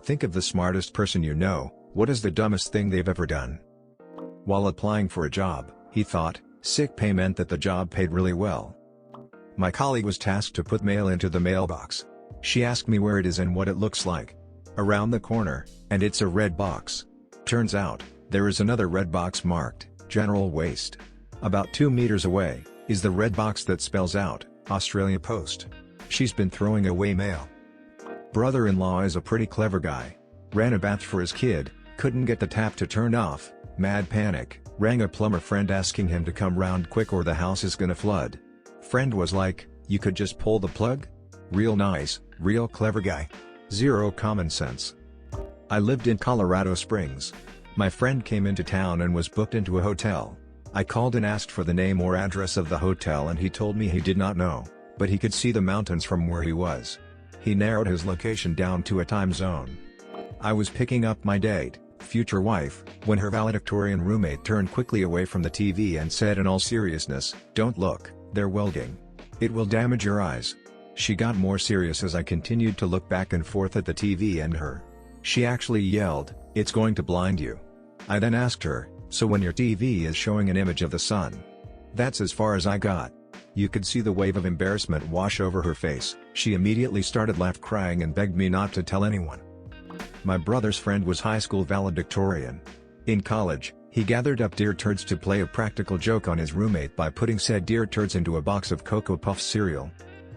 Think of the smartest person you know. What is the dumbest thing they've ever done? While applying for a job, he thought, sick pay meant that the job paid really well. My colleague was tasked to put mail into the mailbox. She asked me where it is and what it looks like. Around the corner, and it's a red box. Turns out, there is another red box marked, General Waste. About 2 meters away, is the red box that spells out, Australia Post. She's been throwing away mail. Brother-in-law is a pretty clever guy. Ran a bath for his kid, couldn't get the tap to turn off, mad panic, rang a plumber friend asking him to come round quick or the house is gonna flood. Friend was like, you could just pull the plug? Real nice, real clever guy. Zero common sense. I lived in Colorado Springs. My friend came into town and was booked into a hotel. I called and asked for the name or address of the hotel and he told me he did not know, but he could see the mountains from where he was. He narrowed his location down to a time zone. I was picking up my date, future wife, when her valedictorian roommate turned quickly away from the TV and said in all seriousness, "Don't look, they're welding. It will damage your eyes." She got more serious as I continued to look back and forth at the TV and her. She actually yelled, "It's going to blind you." I then asked her, "So when your TV is showing an image of the sun?" That's as far as I got. You could see the wave of embarrassment wash over her face. She immediately started crying and begged me not to tell anyone. My brother's friend was high school valedictorian. In college, he gathered up deer turds to play a practical joke on his roommate by putting said deer turds into a box of Cocoa Puffs cereal.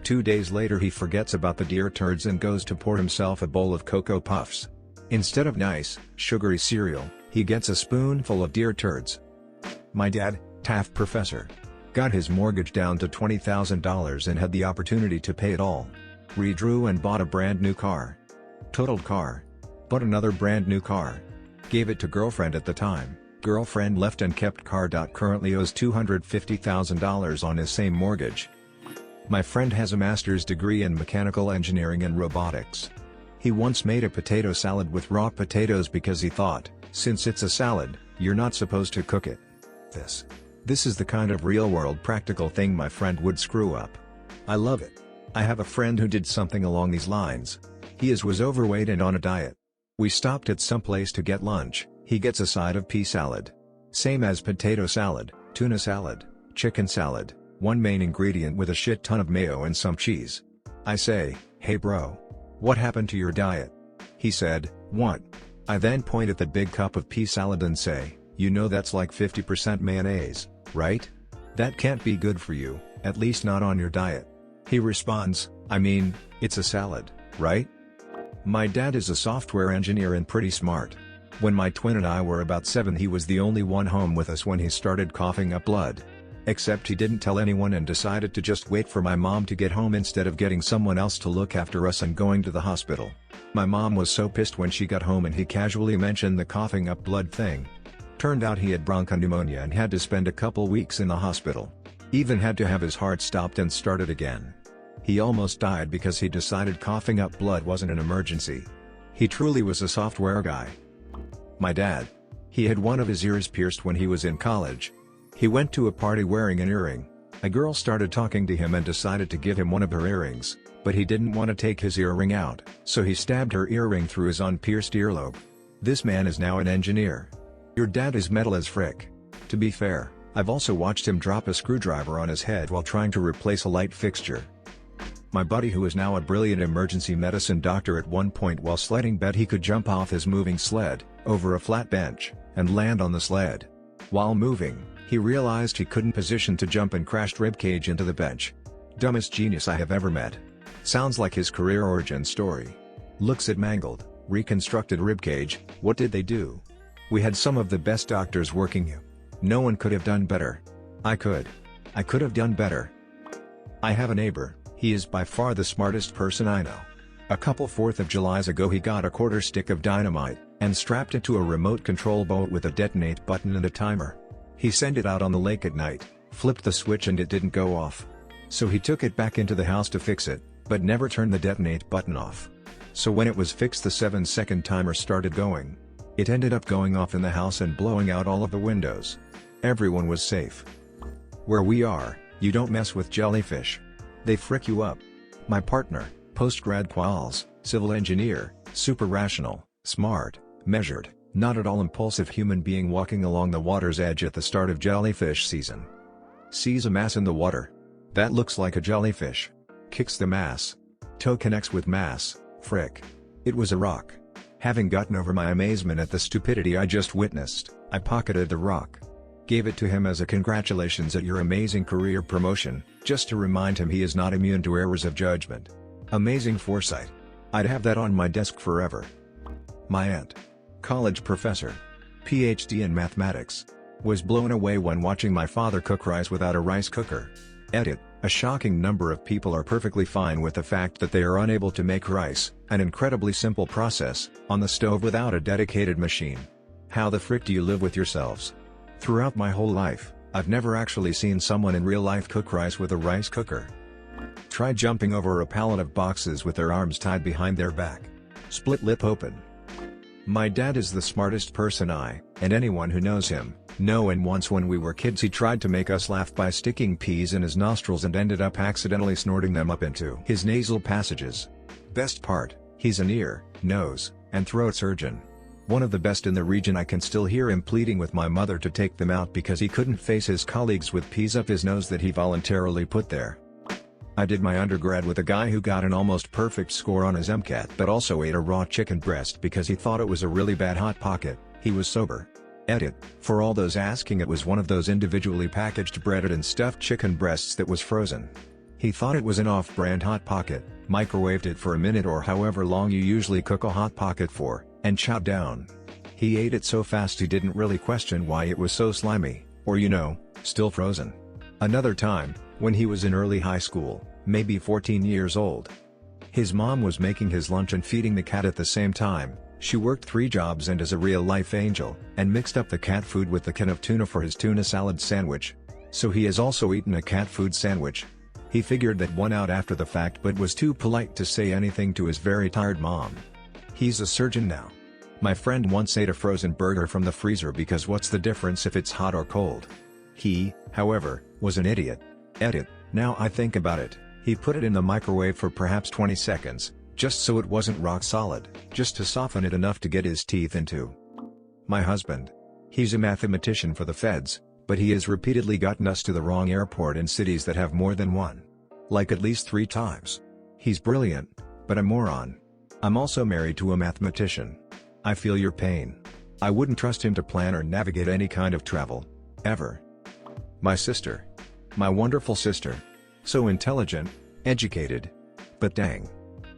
2 days later he forgets about the deer turds and goes to pour himself a bowl of Cocoa Puffs. Instead of nice, sugary cereal, he gets a spoonful of deer turds. My dad, TAF professor, got his mortgage down to $20,000 and had the opportunity to pay it all. Redrew and bought a brand new car. Totaled car. Bought another brand new car. Gave it to girlfriend at the time. Girlfriend left and kept car. Currently owes $250,000 on his same mortgage. My friend has a master's degree in mechanical engineering and robotics. He once made a potato salad with raw potatoes because he thought, since it's a salad, you're not supposed to cook it. This is the kind of real-world practical thing my friend would screw up. I love it. I have a friend who did something along these lines. He was overweight and on a diet. We stopped at some place to get lunch. He gets a side of pea salad. Same as potato salad, tuna salad, chicken salad, one main ingredient with a shit ton of mayo and some cheese. I say, "Hey bro. What happened to your diet?" He said, "What?" I then point at the big cup of pea salad and say, "You know that's like 50% mayonnaise, right? That can't be good for you, at least not on your diet." He responds, "I mean, it's a salad, right?" My dad is a software engineer and pretty smart. When my twin and I were about 7 he was the only one home with us when he started coughing up blood. Except he didn't tell anyone and decided to just wait for my mom to get home instead of getting someone else to look after us and going to the hospital. My mom was so pissed when she got home and he casually mentioned the coughing up blood thing. Turned out he had bronchopneumonia and had to spend a couple weeks in the hospital. Even had to have his heart stopped and started again. He almost died because he decided coughing up blood wasn't an emergency. He truly was a software guy. My dad. He had one of his ears pierced when he was in college. He went to a party wearing an earring. A girl started talking to him and decided to give him one of her earrings, but he didn't want to take his earring out, so he stabbed her earring through his unpierced earlobe. This man is now an engineer. Your dad is metal as frick. To be fair, I've also watched him drop a screwdriver on his head while trying to replace a light fixture. My buddy who is now a brilliant emergency medicine doctor at one point while sledding bet he could jump off his moving sled, over a flat bench, and land on the sled. While moving, he realized he couldn't position to jump and crashed ribcage into the bench. Dumbest genius I have ever met. Sounds like his career origin story. Looks at mangled, reconstructed ribcage. What did they do? We had some of the best doctors working you. No one could have done better. I could have done better. I have a neighbor. He is by far the smartest person I know. A couple 4th of Julys ago he got a quarter stick of dynamite, and strapped it to a remote control boat with a detonate button and a timer. He sent it out on the lake at night, flipped the switch and it didn't go off. So he took it back into the house to fix it, but never turned the detonate button off. So when it was fixed the 7-second timer started going. It ended up going off in the house and blowing out all of the windows. Everyone was safe. Where we are, you don't mess with jellyfish. They frick you up. My partner, post-grad quals, civil engineer, Super rational, smart, measured, not at all impulsive human being walking along the water's edge at the start of jellyfish season. Sees a mass in the water. That looks like a jellyfish. Kicks the mass. Toe connects with mass, frick. It was a rock. Having gotten over my amazement at the stupidity I just witnessed, I pocketed the rock. Gave it to him as a congratulations at your amazing career promotion, just to remind him he is not immune to errors of judgment. Amazing foresight. I'd have that on my desk forever. My aunt, college professor, PhD in mathematics, was blown away when watching my father cook rice without a rice cooker. Edit: a shocking number of people are perfectly fine with the fact that they are unable to make rice, an incredibly simple process, on the stove without a dedicated machine. How the frick do you live with yourselves? Throughout my whole life, I've never actually seen someone in real life cook rice with a rice cooker. Try jumping over a pallet of boxes with their arms tied behind their back. Split lip open. My dad is the smartest person and anyone who knows him, know, and once when we were kids he tried to make us laugh by sticking peas in his nostrils and ended up accidentally snorting them up into his nasal passages. Best part, he's an ear, nose, and throat surgeon. One of the best in the region. I can still hear him pleading with my mother to take them out because he couldn't face his colleagues with peas up his nose that he voluntarily put there. I did my undergrad with a guy who got an almost perfect score on his MCAT but also ate a raw chicken breast because he thought it was a really bad Hot Pocket. He was sober. Edit: for all those asking, it was one of those individually packaged breaded and stuffed chicken breasts that was frozen. He thought it was an off-brand Hot Pocket, microwaved it for a minute or however long you usually cook a Hot Pocket for, and chowed down. He ate it so fast he didn't really question why it was so slimy, or still frozen. Another time, when he was in early high school, maybe 14 years old. His mom was making his lunch and feeding the cat at the same time. She worked 3 jobs and is a real-life angel, and mixed up the cat food with the can of tuna for his tuna salad sandwich. So he has also eaten a cat food sandwich. He figured that one out after the fact but was too polite to say anything to his very tired mom. He's a surgeon now. My friend once ate a frozen burger from the freezer because what's the difference if it's hot or cold? He, however, was an idiot. Edit: now I think about it, he put it in the microwave for perhaps 20 seconds, just so it wasn't rock solid, just to soften it enough to get his teeth into. My husband. He's a mathematician for the feds, but he has repeatedly gotten us to the wrong airport in cities that have more than one. Like at least 3 times. He's brilliant, but a moron. I'm also married to a mathematician. I feel your pain. I wouldn't trust him to plan or navigate any kind of travel. Ever. My sister. My wonderful sister. So intelligent, educated. But dang.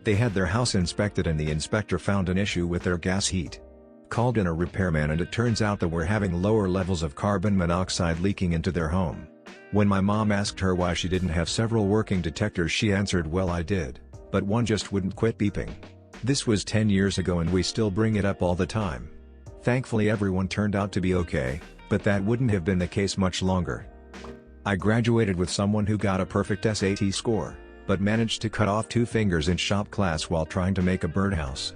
They had their house inspected and the inspector found an issue with their gas heat. Called in a repairman and it turns out that we're having lower levels of carbon monoxide leaking into their home. When my mom asked her why she didn't have several working detectors, she answered, well, I did, but one just wouldn't quit beeping. This was 10 years ago and we still bring it up all the time. Thankfully everyone turned out to be okay, but that wouldn't have been the case much longer. I graduated with someone who got a perfect SAT score, but managed to cut off 2 fingers in shop class while trying to make a birdhouse.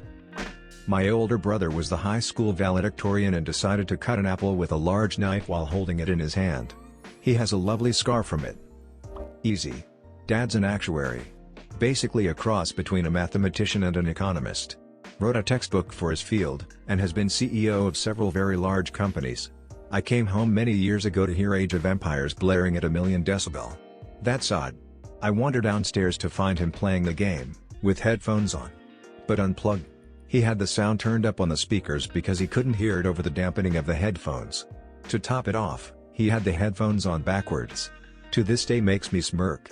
My older brother was the high school valedictorian and decided to cut an apple with a large knife while holding it in his hand. He has a lovely scar from it. Easy. Dad's an actuary. Basically a cross between a mathematician and an economist. Wrote a textbook for his field, and has been CEO of several very large companies. I came home many years ago to hear Age of Empires blaring at 1,000,000 decibel. That's odd. I wander downstairs to find him playing the game, with headphones on. But unplugged. He had the sound turned up on the speakers because he couldn't hear it over the dampening of the headphones. To top it off, he had the headphones on backwards. To this day makes me smirk.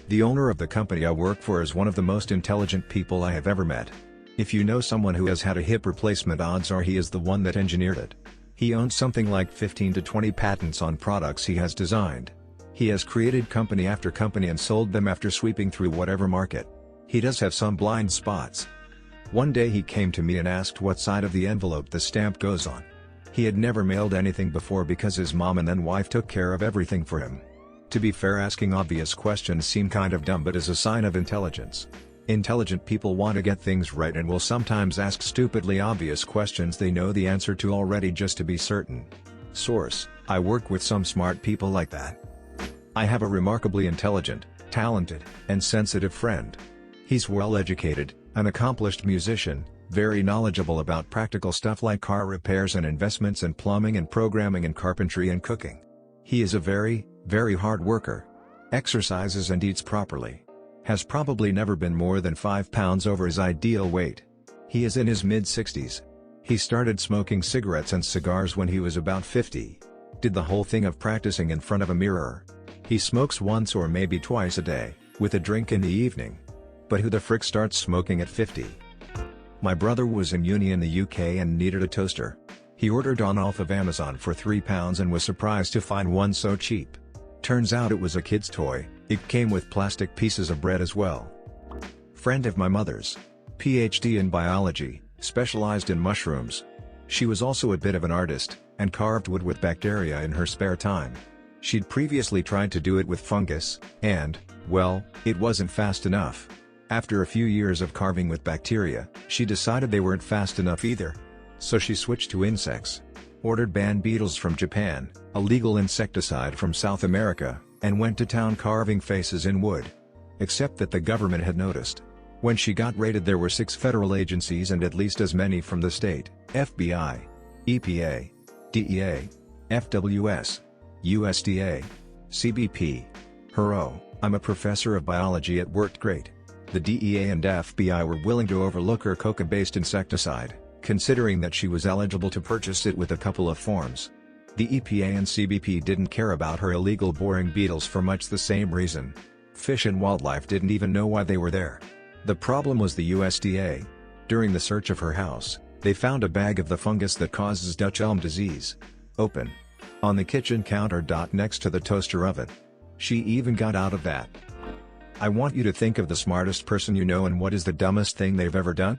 The owner of the company I work for is one of the most intelligent people I have ever met. If you know someone who has had a hip replacement, odds are he is the one that engineered it. He owns something like 15 to 20 patents on products he has designed. He has created company after company and sold them after sweeping through whatever market. He does have some blind spots. One day he came to me and asked what side of the envelope the stamp goes on. He had never mailed anything before because his mom and then wife took care of everything for him. To be fair, asking obvious questions seem kind of dumb but is a sign of intelligence. Intelligent people want to get things right and will sometimes ask stupidly obvious questions they know the answer to already just to be certain. Source: I work with some smart people like that. I have a remarkably intelligent, talented, and sensitive friend. He's well educated, an accomplished musician, Very knowledgeable about practical stuff like car repairs and investments and plumbing and programming and carpentry and cooking. He is a very, very hard worker. Exercises and eats properly. Has probably never been more than 5 pounds over his ideal weight. He is in his mid-60s. He started smoking cigarettes and cigars when he was about 50. Did the whole thing of practicing in front of a mirror. He smokes once or maybe twice a day, with a drink in the evening. But who the frick starts smoking at 50? My brother was in uni in the UK and needed a toaster. He ordered on off of Amazon for £3 and was surprised to find one so cheap. Turns out it was a kid's toy. It came with plastic pieces of bread as well. Friend of my mother's. PhD in biology, specialized in mushrooms. She was also a bit of an artist, and carved wood with bacteria in her spare time. She'd previously tried to do it with fungus, and, well, it wasn't fast enough. After a few years of carving with bacteria, she decided they weren't fast enough either. So she switched to insects. Ordered band beetles from Japan, a legal insecticide from South America, and went to town carving faces in wood. Except that the government had noticed. When she got raided there were 6 federal agencies and at least as many from the state: FBI, EPA, DEA, FWS, USDA, CBP. I'm a professor of biology, it worked great. The DEA and FBI were willing to overlook her coca-based insecticide, considering that she was eligible to purchase it with a couple of forms. The EPA and CBP didn't care about her illegal boring beetles for much the same reason. Fish and Wildlife didn't even know why they were there. The problem was the USDA. During the search of her house, they found a bag of the fungus that causes Dutch elm disease. Open. On the kitchen counter. Next to the toaster oven. She even got out of that. I want you to think of the smartest person you know and what is the dumbest thing they've ever done?